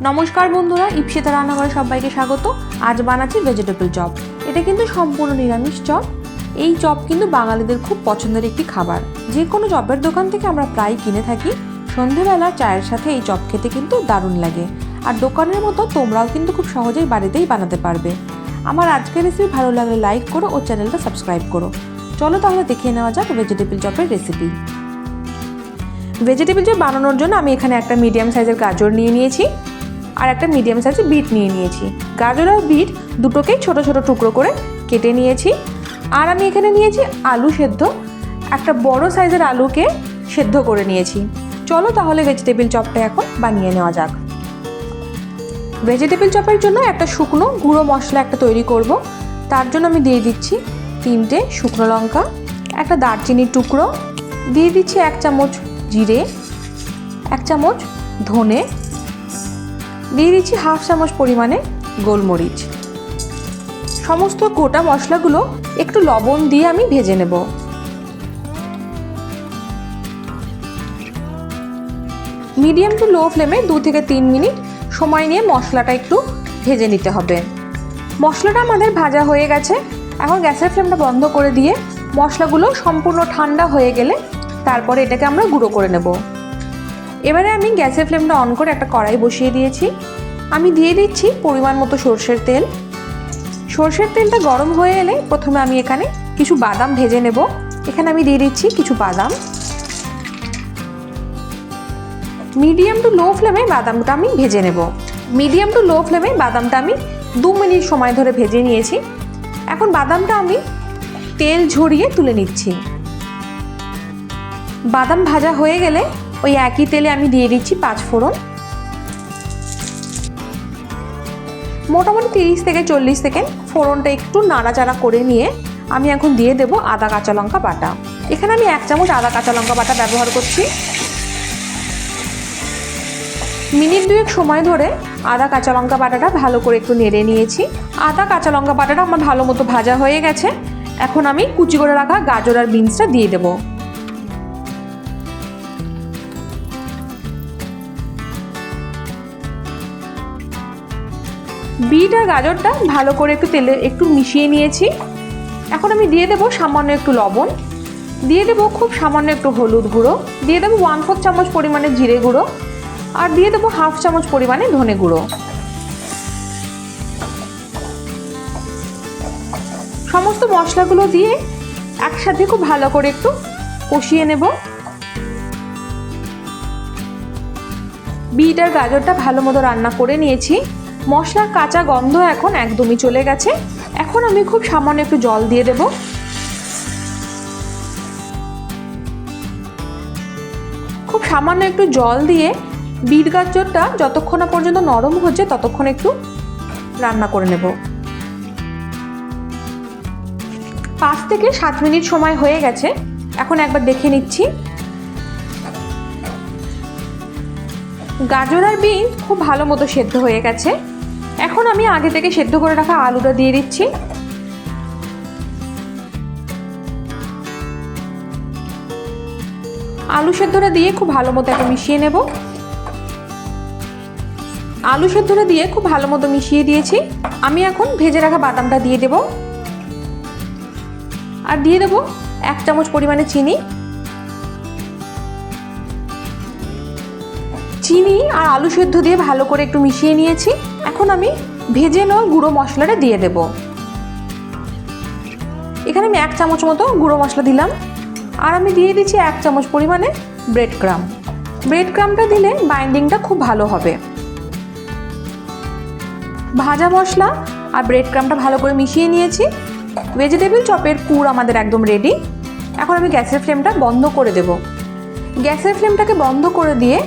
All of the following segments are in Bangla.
নমস্কার বন্ধুরা, ইপসিতা রান্নাঘরে সবাইকে স্বাগত। আজ বানাচ্ছি ভেজিটেবল চপ। এটা কিন্তু সম্পূর্ণ নিরামিষ চপ। এই চপ কিন্তু বাঙালিদের খুব পছন্দের একটি খাবার। যে কোনো চপের দোকান থেকে আমরা প্রায় কিনে থাকি। সন্ধেবেলা চায়ের সাথে এই চপ খেতে কিন্তু দারুণ লাগে। আর দোকানের মতো তোমরাও কিন্তু খুব সহজেই বাড়িতেই বানাতে পারবে। আমার আজকের রেসিপি ভালো লাগলে লাইক করো ও চ্যানেলটা সাবস্ক্রাইব করো। চলো তাহলে দেখে নেওয়া যাক ভেজিটেবল চপের রেসিপি। ভেজিটেবল চপ বানানোর জন্য আমি এখানে একটা মিডিয়াম সাইজের গাজর নিয়ে নিয়েছি আর একটা মিডিয়াম সাইজের বিট নিয়ে নিয়েছি। গাজর আর বিট দুটোকেই ছোট ছোট টুকরো করে কেটে নিয়েছি। আর আমি এখানে নিয়েছি আলু সেদ্ধ, একটা বড় সাইজের আলুকে সেদ্ধ করে নিয়েছি। চলো তাহলে ভেজিটেবল চপটা এখন বানিয়ে নেওয়া যাক। ভেজিটেবল চপের জন্য একটা শুকনো গুঁড়ো মশলা একটা তৈরি করব। তার জন্য আমি দিয়ে দিচ্ছি 3টে শুকনো লঙ্কা, একটা দারচিনির টুকরো, দিয়ে দিচ্ছি 1 চামচ জিরে, 1 চামচ ধনে, দিয়ে দিচ্ছি 1/2 চামচ পরিমাণে গোলমরিচ। সমস্ত গোটা মশলাগুলো একটু লবণ দিয়ে আমি ভেজে নেব। মিডিয়াম টু লো ফ্লেমে 2 থেকে 3 মিনিট সময় নিয়ে মশলাটা একটু ভেজে নিতে হবে। মশলাটা আমাদের ভাজা হয়ে গেছে। এখন গ্যাসের ফ্লেমটা বন্ধ করে দিয়ে মশলাগুলো সম্পূর্ণ ঠান্ডা হয়ে গেলে তারপরে এটাকে আমরা গুঁড়ো করে নেব। এবারে আমি গ্যাসের ফ্লেমটা অন করে একটা কড়াই বসিয়ে দিয়েছি। আমি দিয়ে দিচ্ছি পরিমাণ মতো সরষের তেল। সরষের তেলটা গরম হয়ে এলে প্রথমে আমি এখানে কিছু বাদাম ভেজে নেব। এখানে আমি দিয়ে দিচ্ছি কিছু বাদাম। মিডিয়াম টু লো ফ্লেমে বাদামটা আমি ভেজে নেব। মিডিয়াম টু লো ফ্লেমে বাদামটা আমি 2 মিনিট সময় ধরে ভেজে নিয়েছি। এখন বাদামটা আমি তেল ঝরিয়ে তুলে নিচ্ছি। বাদাম ভাজা হয়ে গেলে ওই একই তেলে আমি দিয়ে দিচ্ছি 5 ফোড়ন। মোটামুটি 30 থেকে 40 সেকেন্ড ফোড়নটা একটু নাড়াচাড়া করে নিয়ে আমি এখন দিয়ে দেব আদা কাঁচা লঙ্কা বাটা। এখানে আমি 1 চামচ আদা কাঁচা লঙ্কা বাটা ব্যবহার করছি। মিনিট 2 সময় ধরে আদা কাঁচা লঙ্কা বাটাটা ভালো করে একটু নেড়ে নিয়েছি। আদা কাঁচা লঙ্কা বাটাটা আমার ভালো মতো ভাজা হয়ে গেছে। এখন আমি কুচি করে রাখা গাজর আর বিনসটা দিয়ে দেব। বিট আর গাজরটা ভালো করে একটু তেলে একটু মিশিয়ে নিয়েছি। এখন আমি দিয়ে দেব সামান্য একটু লবণ, দিয়ে দেব খুব সামান্য একটু হলুদ গুঁড়ো, দিয়ে দেবো 1/4 চামচ পরিমাণে জিরে গুঁড়ো, আর দিয়ে দেবো 1/2 চামচ পরিমাণে ধনে গুঁড়ো। সমস্ত মশলাগুলো দিয়ে একসাথে খুব ভালো করে একটু কষিয়ে নেব। বিট আর গাজরটা ভালো মতো রান্না করে নিয়েছি। মশলার কাঁচা গন্ধ এখন একদমই চলে গেছে। এখন আমি খুব সামান্য একটু জল দিয়ে দেব। খুব সামান্য একটু জল দিয়ে বিট গাজরটা যতক্ষণ না পর্যন্ত নরম হচ্ছে ততক্ষণ একটু রান্না করে নেব। 5 থেকে 7 মিনিট সময় হয়ে গেছে। এখন একবার দেখে নিচ্ছি। গাজর আর বিনস খুব ভালো মতো সেদ্ধ হয়ে গেছে। এখন আমি আগে থেকে সেদ্ধ করে রাখা আলুটা দিয়ে দিচ্ছি। আলু সেদ্ধটা দিয়ে খুব ভালো মতো একটা মিশিয়ে নেব। আলু সেদ্ধটা দিয়ে খুব ভালো মতো মিশিয়ে দিয়েছি। আমি এখন ভেজে রাখা বাদামটা দিয়ে দেব আর দিয়ে দেব 1 চামচ পরিমাণে চিনি। চিনি আর আলু সেদ্ধ দিয়ে ভালো করে একটু মিশিয়ে নিয়েছি। এখন আমি ভেজে নেওয়া গুঁড়ো মশলাটা দিয়ে দেব। এখানে আমি 1 চামচ মতো গুঁড়ো মশলা দিলাম আর আমি দিয়ে দিচ্ছি 1 চামচ পরিমাণে ব্রেড ক্রাম্ব। ব্রেড ক্রাম্বটা দিলে বাইন্ডিংটা খুব ভালো হবে। ভাজা মশলা আর ব্রেড ক্রাম্বটা ভালো করে মিশিয়ে নিয়েছি। ভেজিটেবল চপের পুর আমাদের একদম রেডি। এখন আমি গ্যাসের ফ্লেমটা বন্ধ করে দেব। গ্যাসের ফ্লেমটাকে বন্ধ করে দিয়ে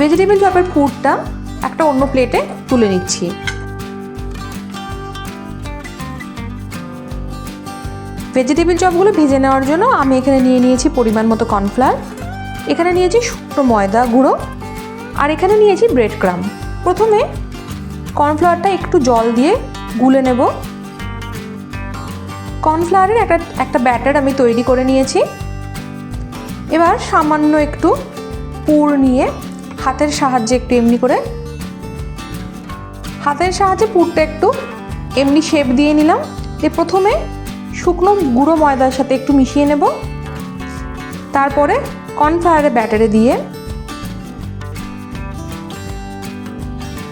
ভেজিটেবল চপের পুরটা একটা অন্য প্লেটে তুলে নিচ্ছি। ভেজিটেবল চপগুলো ভেজে নেওয়ার জন্য আমি এখানে নিয়ে নিয়েছি পরিমাণ মতো কর্নফ্লাওয়ার, এখানে নিয়েছি শুকনো ময়দা গুঁড়ো, আর এখানে নিয়েছি ব্রেড ক্রাম্ব। প্রথমে কর্নফ্লাওয়ারটা একটু জল দিয়ে গুলে নেব। কর্নফ্লাওয়ারের একটা ব্যাটার আমি তৈরি করে নিয়েছি। এবার সামান্য একটু পুর নিয়ে হাতের সাহায্যে একটু এমনি করে হাতের সাহায্যে পুরটা একটু এমনি শেপ দিয়ে নিলাম। প্রথমে শুকনো গুঁড়ো ময়দার সাথে একটু মিশিয়ে নেব, তারপরে কর্নফ্লাওয়ারের ব্যাটারে দিয়ে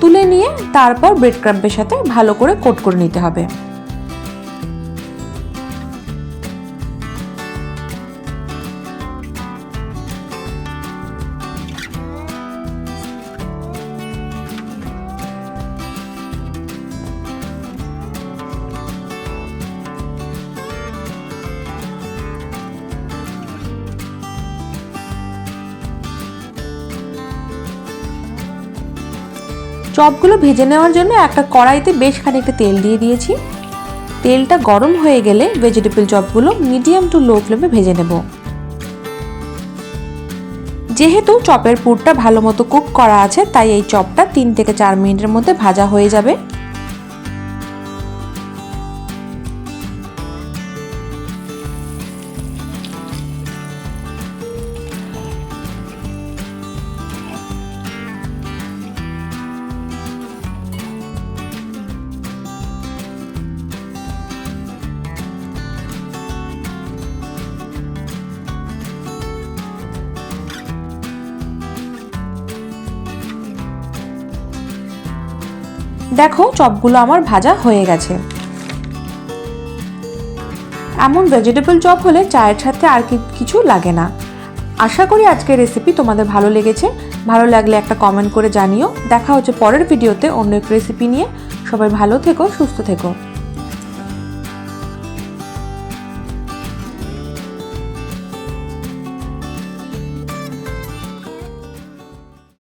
তুলে নিয়ে তারপর ব্রেড ক্রাম্বের সাথে ভালো করে কোট করে নিতে হবে। চপগুলো ভেজে নেওয়ার জন্য একটা কড়াইতে বেশ খানিকটা তেল দিয়ে দিয়েছি। তেলটা গরম হয়ে গেলে ভেজিটেবল চপগুলো মিডিয়াম টু লো ফ্লেমে ভেজে নেব। যেহেতু চপের পুরটা ভালো মতো কুক করা আছে, তাই এই চপটা 3 থেকে 4 মিনিটের মধ্যে ভাজা হয়ে যাবে। দেখো চপগুলো আমার ভাজা হয়ে গেছে। এমন ভেজিটেবল চপ হলে চায়ের সাথে আর কিছু লাগে না। আশা করি আজকের রেসিপি তোমাদের ভালো লেগেছে। ভালো লাগলে একটা কমেন্ট করে জানিও। দেখা হচ্ছে পরের ভিডিওতে অন্য এক রেসিপি নিয়ে। সবাই ভালো থেকো, সুস্থ থেকো।